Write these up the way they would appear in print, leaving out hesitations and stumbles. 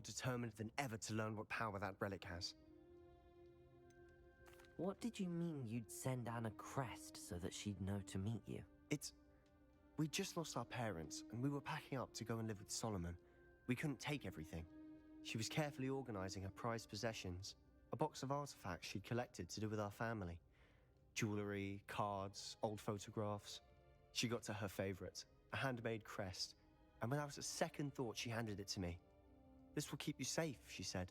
determined than ever to learn what power that relic has. What did you mean you'd send Anne a crest so that she'd know to meet you? We just lost our parents, and we were packing up to go and live with Solomon. We couldn't take everything. She was carefully organising her prized possessions, a box of artifacts she'd collected to do with our family. Jewellery, cards, old photographs. She got to her favourite, a handmade crest, and without a second thought she handed it to me. "This will keep you safe," she said.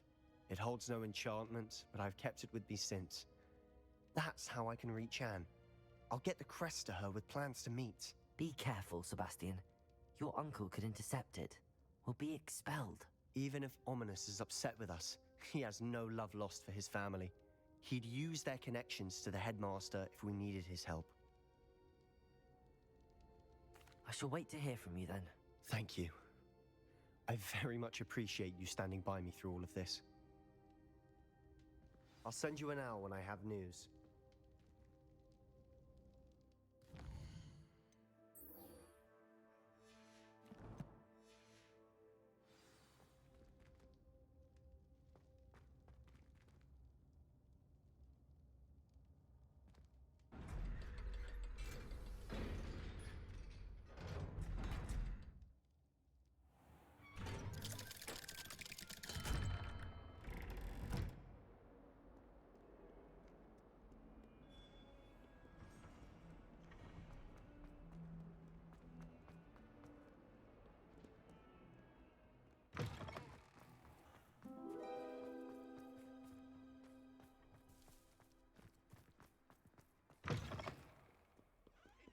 "It holds no enchantment, but I've kept it with me since. That's how I can reach Anne. I'll get the crest to her with plans to meet." Be careful, Sebastian. Your uncle could intercept it. We'll be expelled. Even if Ominous is upset with us, he has no love lost for his family. He'd use their connections to the headmaster if we needed his help. I shall wait to hear from you then. Thank you. I very much appreciate you standing by me through all of this. I'll send you an owl when I have news.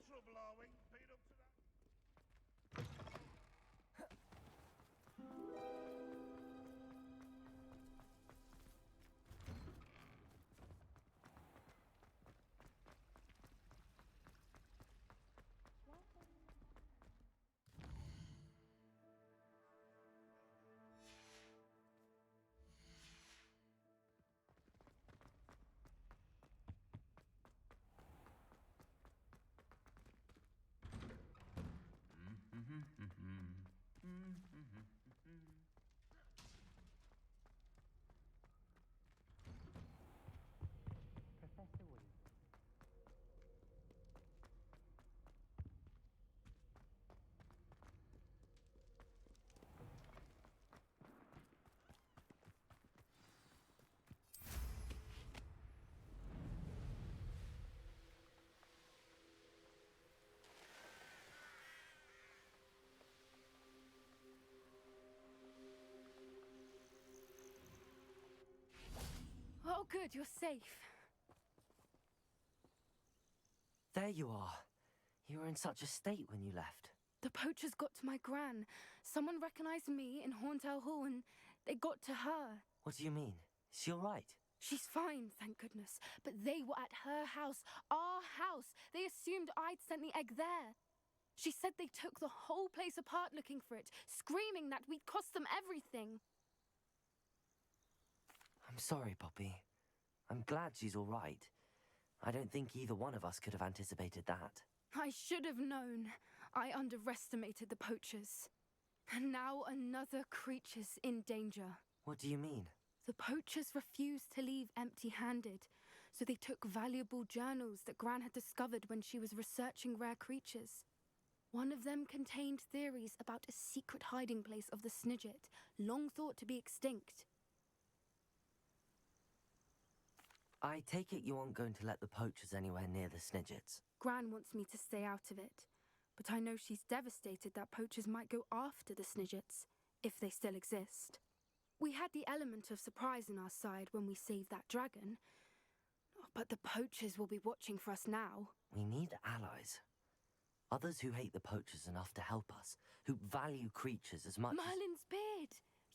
Trouble, are we? Beat up to that. Professor Williams. Oh, good, you're safe. There you are. You were in such a state when you left. The poachers got to my gran. Someone recognised me in Horntail Hall and they got to her. What do you mean? Is she all right? She's fine, thank goodness. But they were at her house, our house. They assumed I'd sent the egg there. She said they took the whole place apart looking for it, screaming that we'd cost them everything. I'm sorry, Poppy. I'm glad she's all right. I don't think either one of us could have anticipated that. I should have known. I underestimated the poachers. And now another creature's in danger. What do you mean? The poachers refused to leave empty-handed, so they took valuable journals that Gran had discovered when she was researching rare creatures. One of them contained theories about a secret hiding place of the Snidget, long thought to be extinct. I take it you aren't going to let the poachers anywhere near the Snidgets. Gran wants me to stay out of it, but I know she's devastated that poachers might go after the Snidgets, if they still exist. We had the element of surprise on our side when we saved that dragon, but the poachers will be watching for us now. We need allies. Others who hate the poachers enough to help us, who value creatures as much Merlin's beard!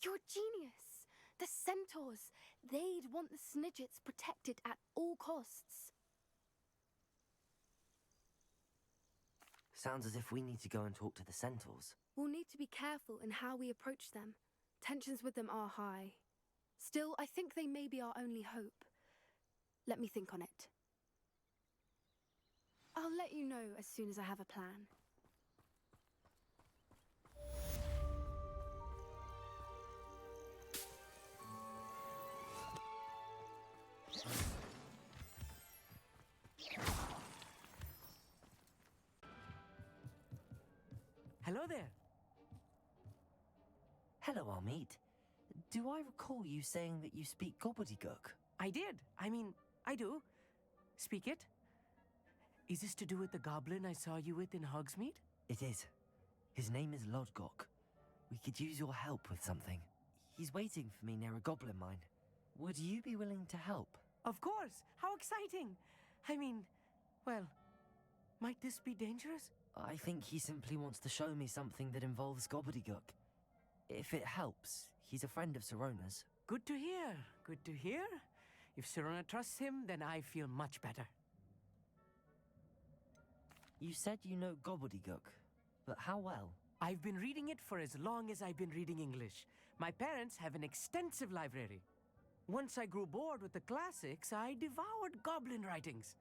You're a genius! The centaurs! They'd want the Snidgets protected at all costs. Sounds as if we need to go and talk to the centaurs. We'll need to be careful in how we approach them. Tensions with them are high. Still, I think they may be our only hope. Let me think on it. I'll let you know as soon as I have a plan. Hello there. Hello, Armeet. Do I recall you saying that you speak Gobbledegook? I did. I mean, I do. Speak it. Is this to do with the goblin I saw you with in Hogsmeade? It is. His name is Lodgok. We could use your help with something. He's waiting for me near a goblin mine. Would you be willing to help? Of course. How exciting. I mean, well, might this be dangerous? I think he simply wants to show me something that involves Gobbledegook. If it helps, he's a friend of Sirona's. Good to hear. Good to hear. If Sirona trusts him, then I feel much better. You said you know Gobbledegook, but how well? I've been reading it for as long as I've been reading English. My parents have an extensive library. Once I grew bored with the classics, I devoured goblin writings.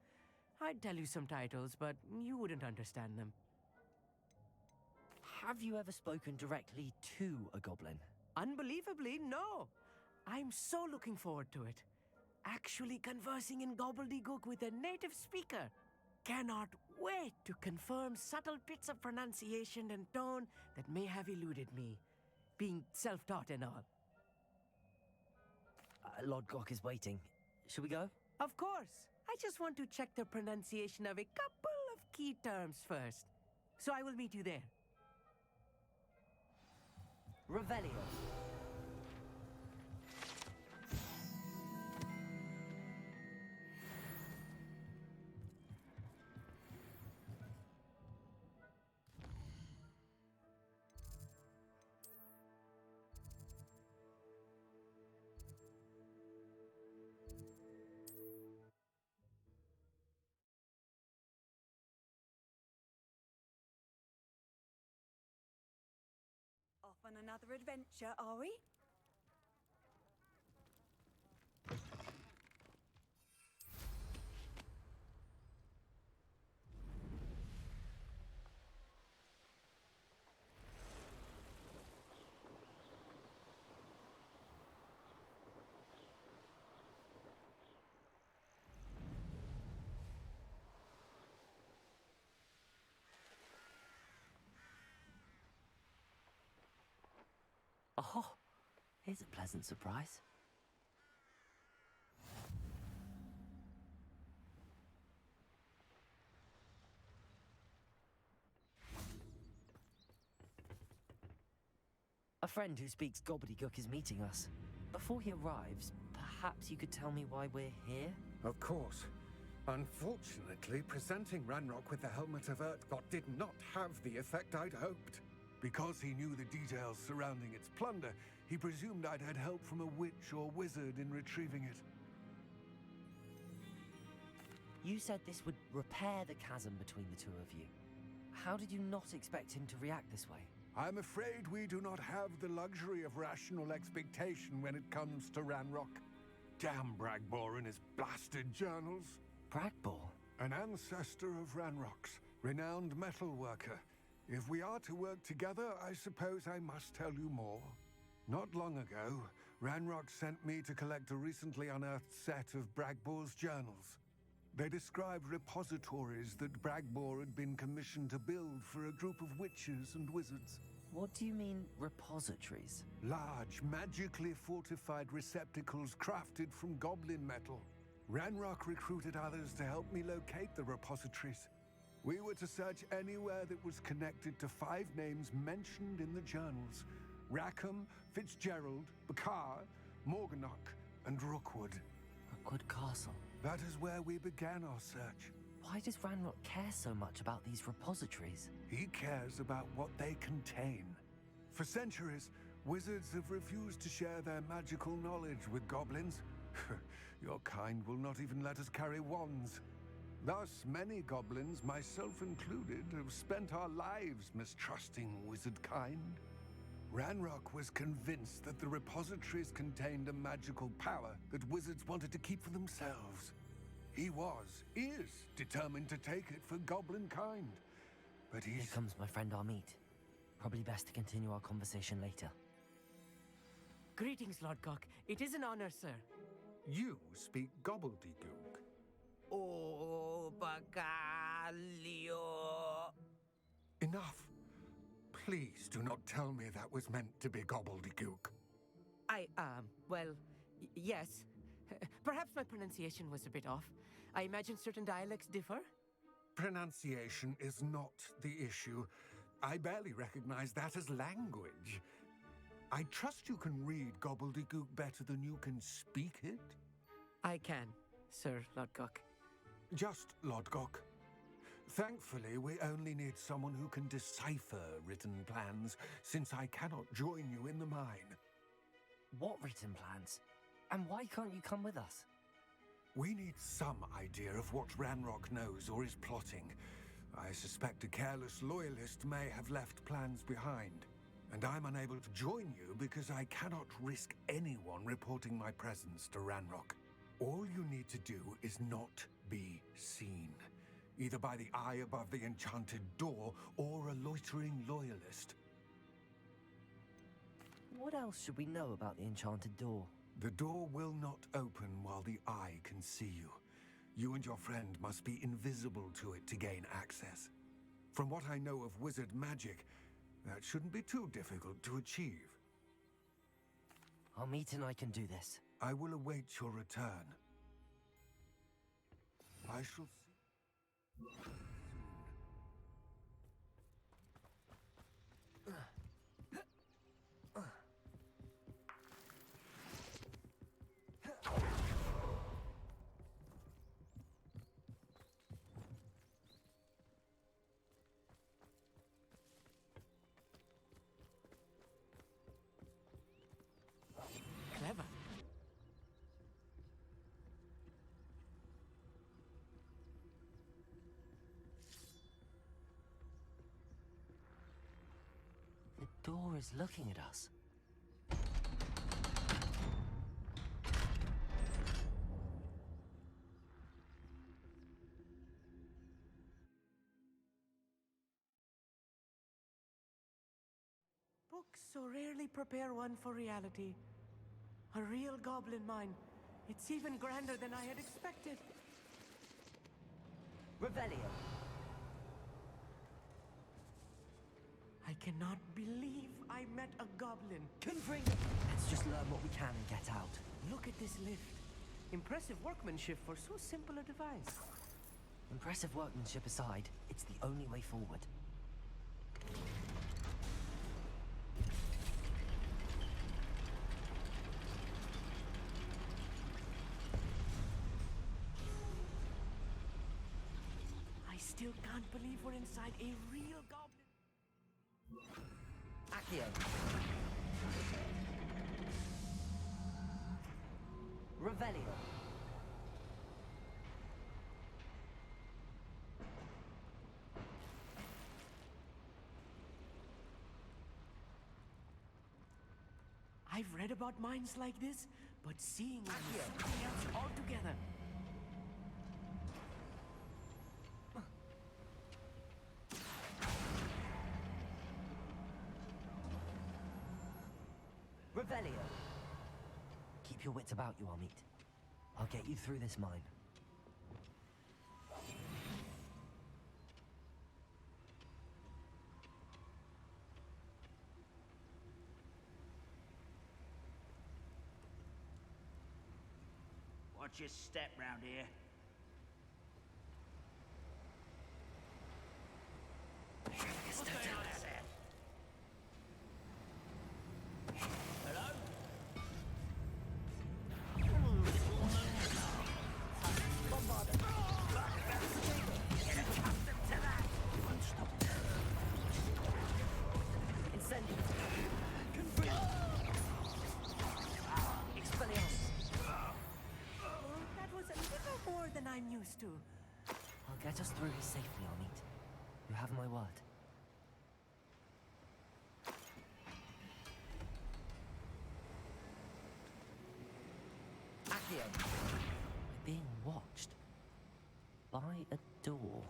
I'd tell you some titles, but you wouldn't understand them. Have you ever spoken directly to a goblin? Unbelievably, no. I'm so looking forward to it. Actually conversing in Gobbledegook with a native speaker. Cannot wait to confirm subtle bits of pronunciation and tone that may have eluded me, being self-taught and all. Lodgok is waiting. Shall we go? Of course. I just want to check the pronunciation of a couple of key terms first. So I will meet you there. Revelio. Off on another adventure, are we? Oh, here's a pleasant surprise. A friend who speaks Gobbledegook is meeting us. Before he arrives, perhaps you could tell me why we're here? Of course. Unfortunately, presenting Ranrock with the Helmet of Urtkot did not have the effect I'd hoped. Because he knew the details surrounding its plunder, he presumed I'd had help from a witch or wizard in retrieving it. You said this would repair the chasm between the two of you. How did you not expect him to react this way? I'm afraid we do not have the luxury of rational expectation when it comes to Ranrock. Damn Bragbor and his blasted journals. Bragbor? An ancestor of Ranrock's, renowned metalworker. If we are to work together, I suppose I must tell you more. Not long ago, Ranrock sent me to collect a recently unearthed set of Bragbor's journals. They described repositories that Bragbor had been commissioned to build for a group of witches and wizards. What do you mean, repositories? Large, magically fortified receptacles crafted from goblin metal. Ranrock recruited others to help me locate the repositories. We were to search anywhere that was connected to 5 names mentioned in the journals. Rackham, Fitzgerald, Bakar, Morganach, and Rookwood. Rookwood Castle. That is where we began our search. Why does Ranrock care so much about these repositories? He cares about what they contain. For centuries, wizards have refused to share their magical knowledge with goblins. Your kind will not even let us carry wands. Thus, many goblins, myself included, have spent our lives mistrusting wizard kind. Ranrock was convinced that the repositories contained a magical power that wizards wanted to keep for themselves. He is determined to take it for goblin kind. But Here comes my friend Armeet. Probably best to continue our conversation later. Greetings, Lodgok. It is an honor, sir. You speak Gobbledegook. Oh, Bacalio. Enough. Please do not tell me that was meant to be gobbledygook. Well, yes. Perhaps my pronunciation was a bit off. I imagine certain dialects differ. Pronunciation is not the issue. I barely recognize that as language. I trust you can read gobbledygook better than you can speak it? I can, Sir Lodgok. Just Lodgok. Thankfully, we only need someone who can decipher written plans, since I cannot join you in the mine. What written plans? And why can't you come with us? We need some idea of what Ranrock knows or is plotting. I suspect a careless loyalist may have left plans behind. And I'm unable to join you because I cannot risk anyone reporting my presence to Ranrock. All you need to do is not be seen, either by the eye above the enchanted door or a loitering loyalist. What else should we know about the enchanted door? The door will not open while the eye can see you. You and your friend must be invisible to it to gain access. From what I know of wizard magic, that shouldn't be too difficult to achieve. Amit and I can do this. I will await your return. I shall see you soon. Clever. The door is looking at us. Books so rarely prepare one for reality. A real goblin mine. It's even grander than I had expected. Revelio. I cannot believe I met a goblin. Confring. Let's just learn what we can and get out. Look at this lift. Impressive workmanship for so simple a device. Impressive workmanship aside, it's the only way forward. I still can't believe we're inside a real goblin. Accio. Revelio. I've read about mines like this, but seeing them is something else altogether. Revelio. Keep your wits about you, Amit. I'll get you through this mine. Watch your step round here. What's going on out there? Hello? Get accustomed to that! You won't stop. Incendio. Expelliarmus. That was a little more than I'm used to. I'll get us through this safely, Amit. You have my word. Accio. We're being watched. By a door.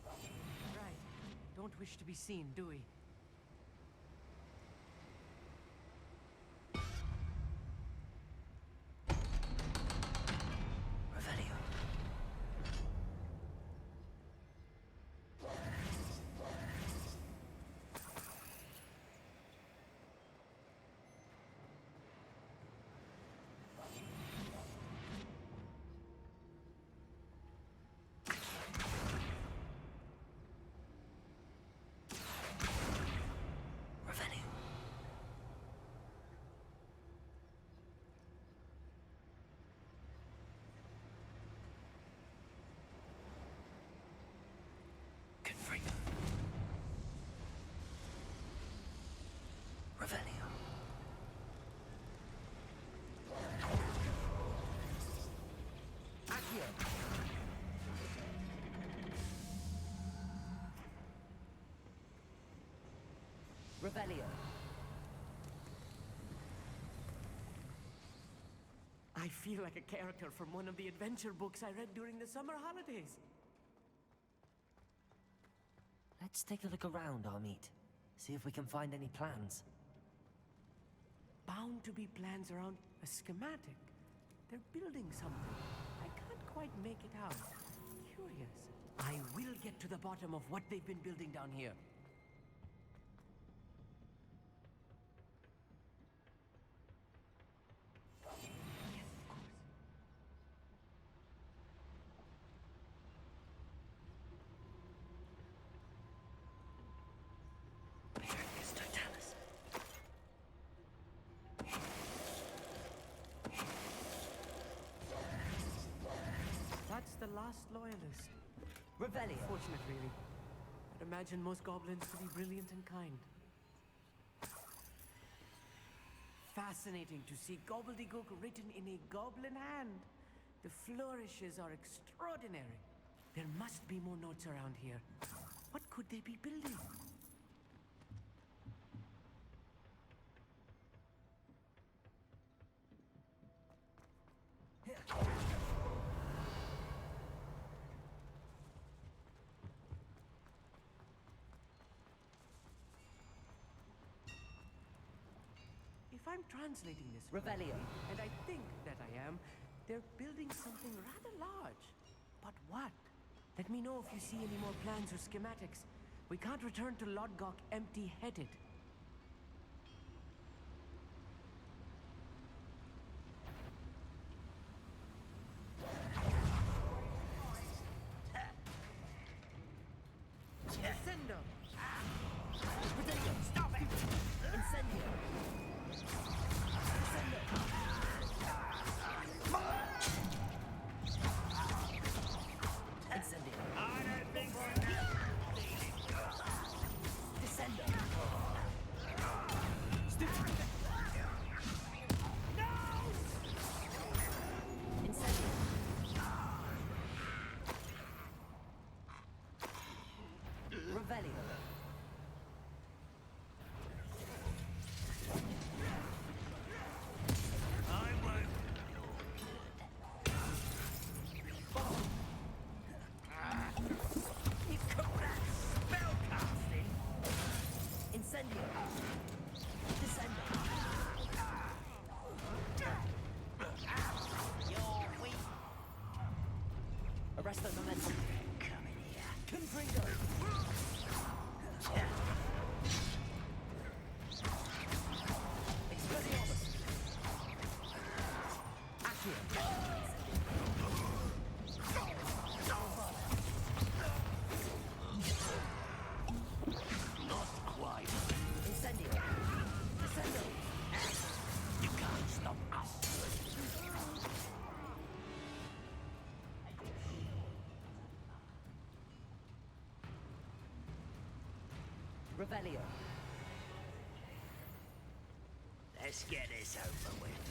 Right. Don't wish to be seen, do we? Revelio. Revelio. Accio. Revelio. I feel like a character from one of the adventure books I read during the summer holidays. Let's take a look around, Amit. See if we can find any plans. Bound to be plans around a schematic. They're building something. I can't quite make it out. Curious. I will get to the bottom of what they've been building down here. That's the last loyalist. Revelio. Fortunate, really. I'd imagine most goblins to be brilliant and kind. Fascinating to see Gobbledegook written in a goblin hand. The flourishes are extraordinary. There must be more notes around here. What could they be building? If I'm translating this Revelio. correctly, and I think that I am, they're building something rather large. But what? Let me know if you see any more plans or schematics. We can't return to Lodgok empty-headed. Descendo! Stop it! Incendio. Incendio. I don't think we're Descendo. Incendio. Revelio. I won't. You call that spellcasting? Incendio. Descendo. You're weak. Arresto momentum. Come in here. Confringo. Expelliarmus. Accio. Not quite. Incendio. Descendo. You can't stop us. Revelio. Let's get this over with.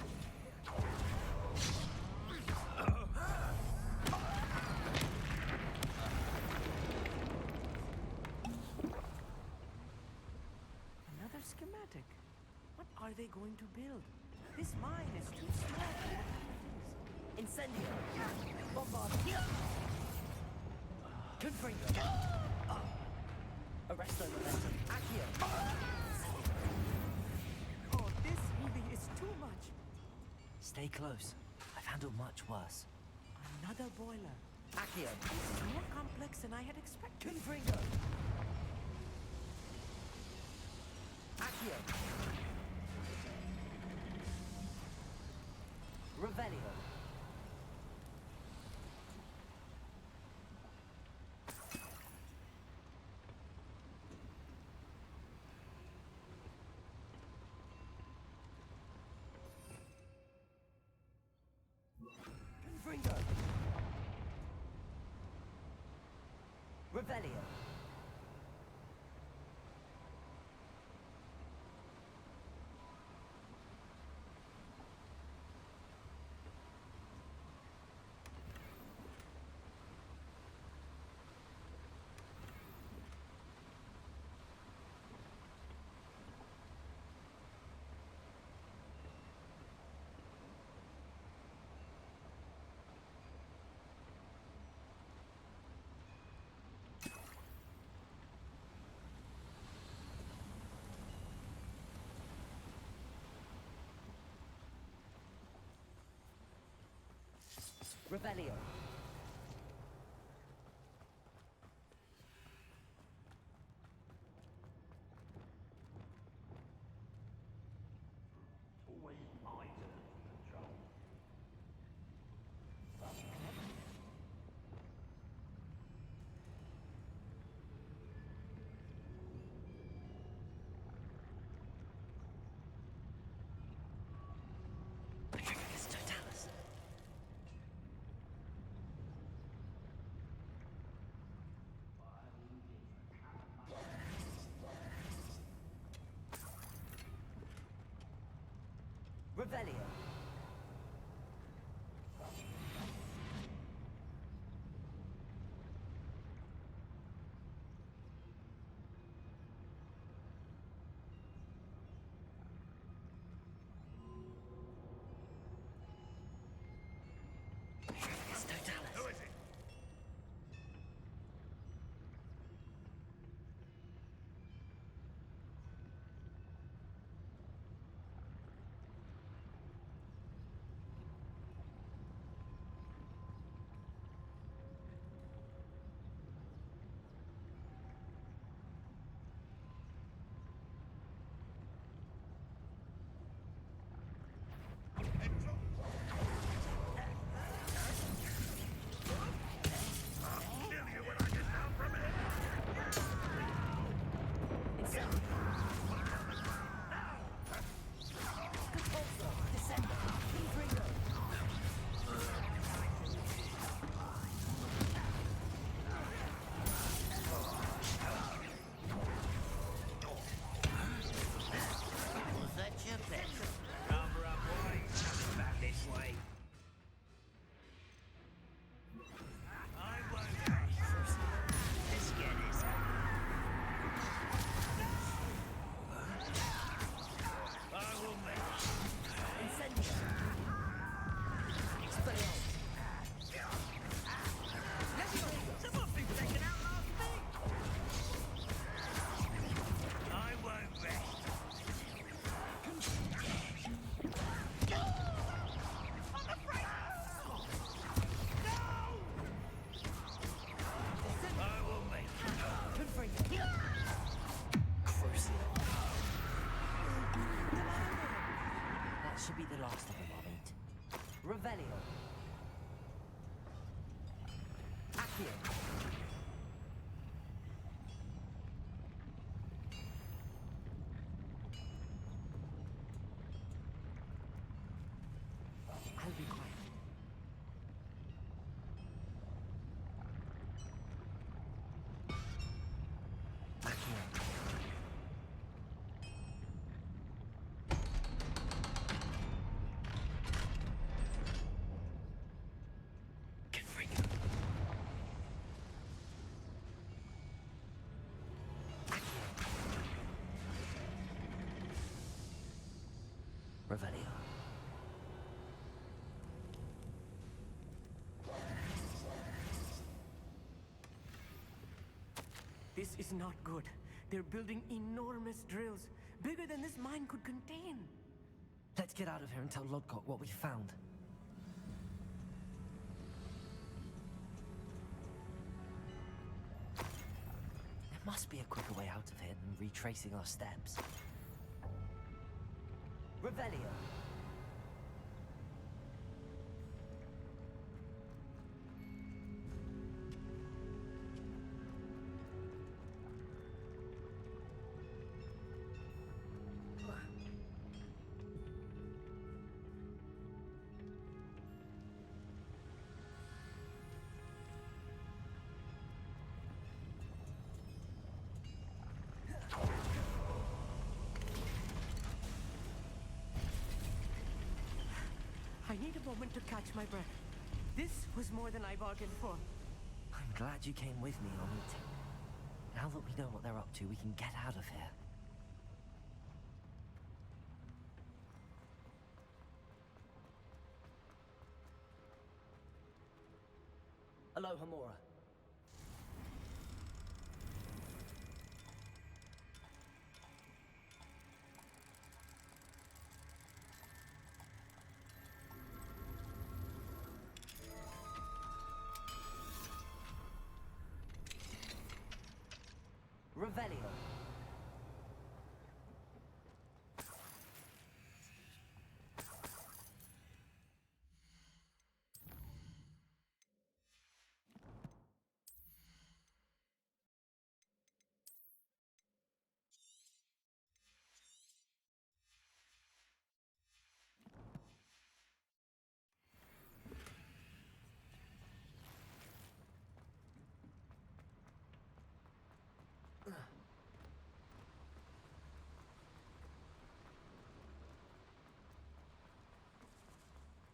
Another schematic. What are they going to build? This mine is too small for what it is. Incendio. Bombard. Confringo. Arresto momentum. Accio. Oh, this really is too much. Stay close. I've handled much worse. Another boiler. Accio. This is more complex than I had expected. Confringo. Accio. Revelio. Confringo. Revelio. Revelio. It's Totalis. Revelio. It's Totalis. Who is it? Was that your bet? Cover up wise. Coming back this way. I won't rest. Let's get this out. I will make it. Incendio. Expelliarmus. Someone's been taken out last week. I won't rest. I will make it. Confringo. Crucial. That should be the last of them, I'll eat. Revelio. Accio. I'll be quiet. Accio. Confringo. Accio. Revelio. This is not good. They're building enormous drills, bigger than this mine could contain. Let's get out of here and tell Lodgok what we found. There must be a quicker way out of here than retracing our steps. Revelio. I need a moment to catch my breath. This was more than I bargained for. I'm glad you came with me, Amit. Now that we know what they're up to, we can get out of here. Aloha, Mora.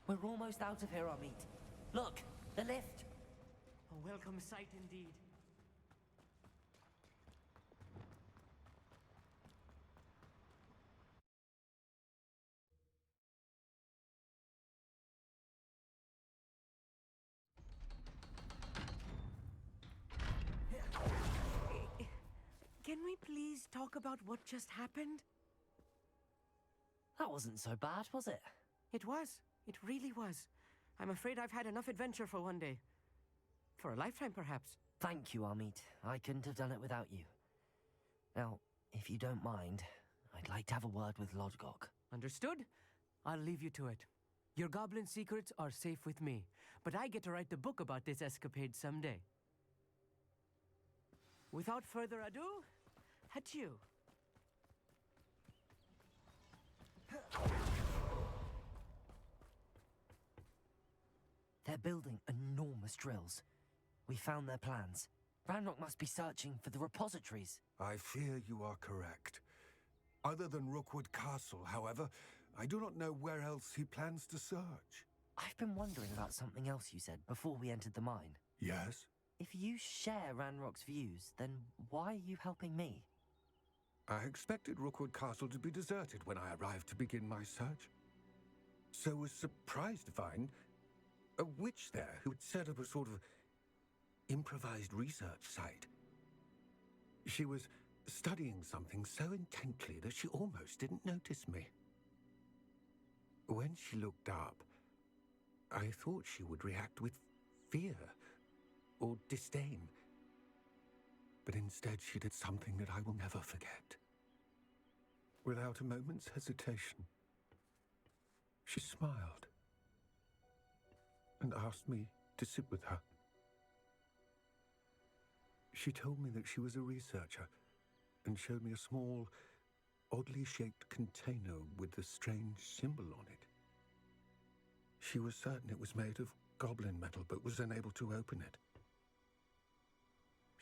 We're almost out of here, Amit. Look, the lift. A welcome sight indeed. Can we please talk about what just happened? That wasn't so bad, was it? It was. It really was. I'm afraid I've had enough adventure for one day. For a lifetime, perhaps. Thank you, Amit. I couldn't have done it without you. Now, if you don't mind, I'd like to have a word with Lodgok. Understood? I'll leave you to it. Your goblin secrets are safe with me, but I get to write the book about this escapade someday. Without further ado, adieu. They're building enormous drills. We found their plans. Ranrock must be searching for the repositories. I fear you are correct. Other than Rookwood Castle, however, I do not know where else he plans to search. I've been wondering about something else you said before we entered the mine. Yes? If you share Ranrock's views, then why are you helping me? I expected Rookwood Castle to be deserted when I arrived to begin my search. So was surprised to find a witch there who had set up a sort of improvised research site. She was studying something so intently that she almost didn't notice me. When she looked up, I thought she would react with fear or disdain. But instead she did something that I will never forget. Without a moment's hesitation, she smiled and asked me to sit with her. She told me that she was a researcher and showed me a small, oddly shaped container with a strange symbol on it. She was certain it was made of goblin metal, but was unable to open it.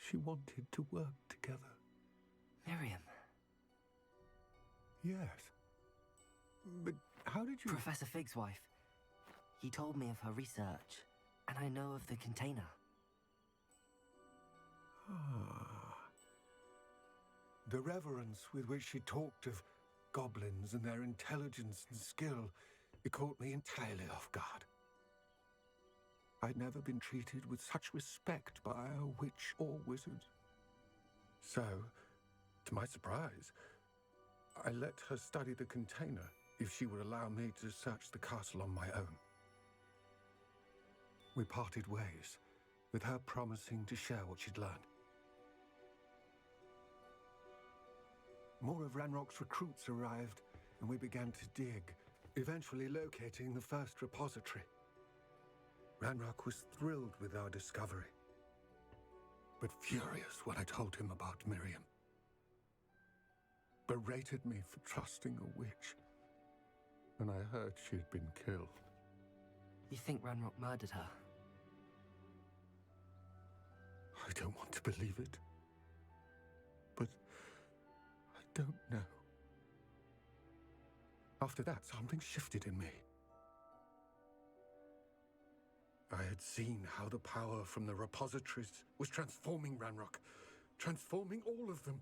She wanted to work together. Miriam. Yes. But how did you... Professor Fig's wife. He told me of her research, and I know of the container. Ah. The reverence with which she talked of goblins and their intelligence and skill, it caught me entirely off guard. I'd never been treated with such respect by a witch or wizard. So, to my surprise, I let her study the container if she would allow me to search the castle on my own. We parted ways, with her promising to share what she'd learned. More of Ranrock's recruits arrived, and we began to dig, eventually locating the first repository. Ranrock was thrilled with our discovery, but furious when I told him about Miriam. Berated me for trusting a witch, and I heard she had been killed. You think Ranrock murdered her? I don't want to believe it, but I don't know. After that, something shifted in me. I had seen how the power from the repositories was transforming Ranrock, transforming all of them.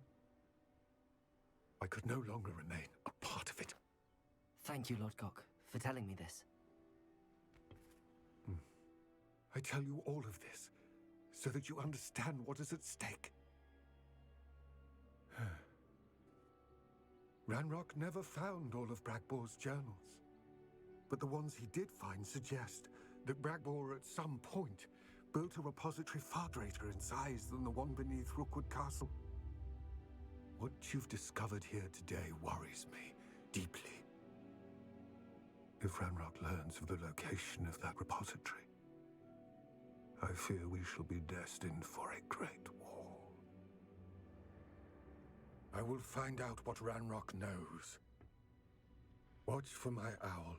I could no longer remain a part of it. Thank you, Lodgok, for telling me this. I tell you all of this so that you understand what is at stake. Ranrock never found all of Bragbor's journals, but the ones he did find suggest that Bragbor at some point built a repository far greater in size than the one beneath Rookwood Castle. What you've discovered here today worries me deeply. If Ranrock learns of the location of that repository, I fear we shall be destined for a great war. I will find out what Ranrock knows. Watch for my owl.